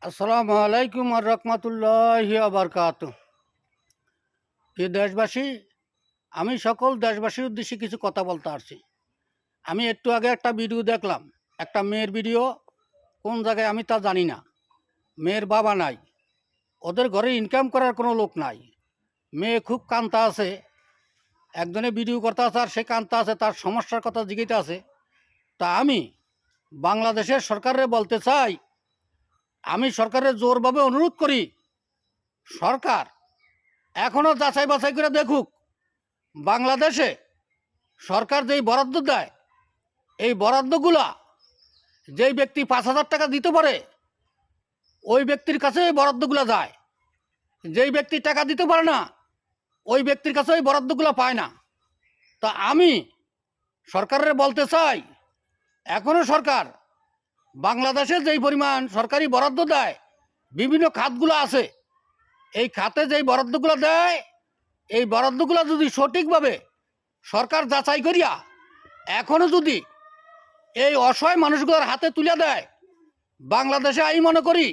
আসসালামু আলাইকুম আর রহমতুল্লাহি আবরকাত। প্রিয় দেশবাসী, আমি সকল দেশবাসীর উদ্দেশ্যে কিছু কথা বলতে আসছি। আমি একটু আগে একটা ভিডিও দেখলাম, একটা মেয়ের ভিডিও। কোন জায়গায় আমি তা জানি না। মেয়ের বাবা নাই, ওদের ঘরে ইনকাম করার কোনো লোক নাই। মেয়ে খুব কান্তা আছে, একজনে ভিডিও করতে আছে আর সে কান্তা আছে, তার সমস্যার কথা জিজ্ঞাসা আছে। তা আমি বাংলাদেশের সরকারে বলতে চাই, আমি সরকারের জোরভাবে অনুরোধ করি, সরকার এখনো যাচাই বাছাই করে দেখুক বাংলাদেশে সরকার যেই বরাদ্দ দেয়, এই বরাদ্দগুলা যেই ব্যক্তি 5,000 টাকা দিতে পারে ওই ব্যক্তির কাছে এই বরাদ্দগুলো যায়। যেই ব্যক্তি টাকা দিতে পারে না ওই ব্যক্তির কাছে ওই বরাদ্দগুলো পায় না। তা আমি সরকারের বলতে চাই, এখনো সরকার বাংলাদেশে যেই পরিমাণ সরকারি বরাদ্দ দেয়, বিভিন্ন খাতগুলো আছে, এই খাতে যেই বরাদ্দগুলো দেয়, এই বরাদ্দগুলো যদি সঠিকভাবে সরকার যাচাই করিয়া এখনো যদি এই অসহায় মানুষগুলোর হাতে তুলে দেয়, বাংলাদেশে আমি মনে করি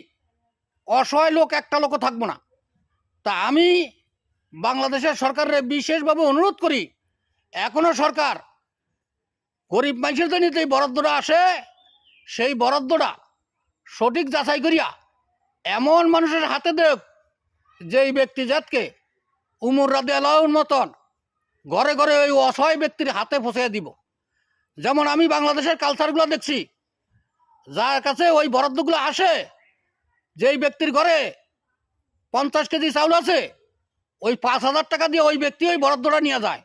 অসহায় লোক একটা লোকও থাকবো না। তা আমি বাংলাদেশের সরকারের বিশেষভাবে অনুরোধ করি, এখনো সরকার গরিব মানুষের জন্য যে বরাদ্দটা আসে, সেই বরাদ্দটা সঠিক যাচাই করিয়া এমন মানুষের হাতে দেখ যেই ব্যক্তি জাতকে উমর রাদিয়াল্লাহুর মতন ঘরে ঘরে ওই অসহায় ব্যক্তির হাতে পৌঁছে দিব। যেমন আমি বাংলাদেশের কালচারগুলো দেখছি, যার কাছে ওই বরাদ্দগুলো আসে, যেই ব্যক্তির ঘরে 50 কেজি চাউল আছে, ওই 5,000 টাকা দিয়ে ওই ব্যক্তি ওই বরাদ্দটা নিয়ে যায়।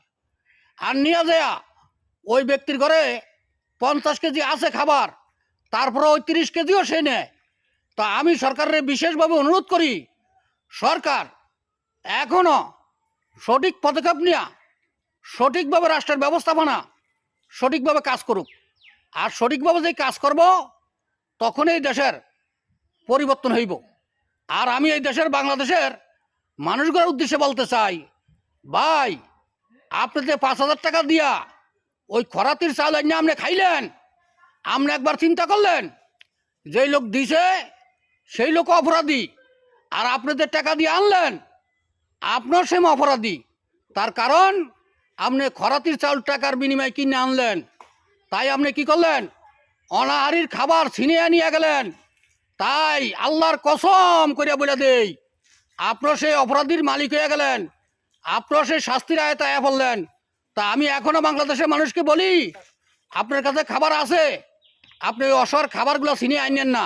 আর নিয়ে যায় ওই ব্যক্তির ঘরে 50 কেজি আছে খাবার, তারপরে ওই 30 কেজিও সে নেয়। তা আমি সরকারের বিশেষভাবে অনুরোধ করি, সরকার এখনও সঠিক পদক্ষেপ নেওয়া, সঠিকভাবে রাষ্ট্রের ব্যবস্থাপনা সঠিকভাবে কাজ করুক। আর সঠিকভাবে যে কাজ করব, তখন এই দেশের পরিবর্তন হইব। আর আমি এই দেশের বাংলাদেশের মানুষগুলোর উদ্দেশ্যে বলতে চাই, ভাই, আপনি যে 5,000 টাকা দিয়া ওই খরাতির চাল এনে আপনি খাইলেন, আপনি একবার চিন্তা করলেন যেই লোক দিছে সেই লোক অপরাধী, আর আপনি যে টাকা দিয়ে আনলেন আপনার সেম অপরাধী। তার কারণ আপনি খরাতির চাউল টাকার বিনিময়ে কিনে আনলেন, তাই আপনি কি করলেন, অনাহারির খাবার ছিনিয়ে নিয়ে গেলেন। তাই আল্লাহর কসম করে বলে দেই, আপনার সেই অপরাধীর মালিক হয়ে গেলেন, আপনার সেই শাস্তির আয়তায় পড়লেন। তা আমি এখনো বাংলাদেশের মানুষকে বলি, আপনার কাছে খাবার আছে, আপনি ওই অসহায় খাবারগুলো ছিনিয়ে আনেন না।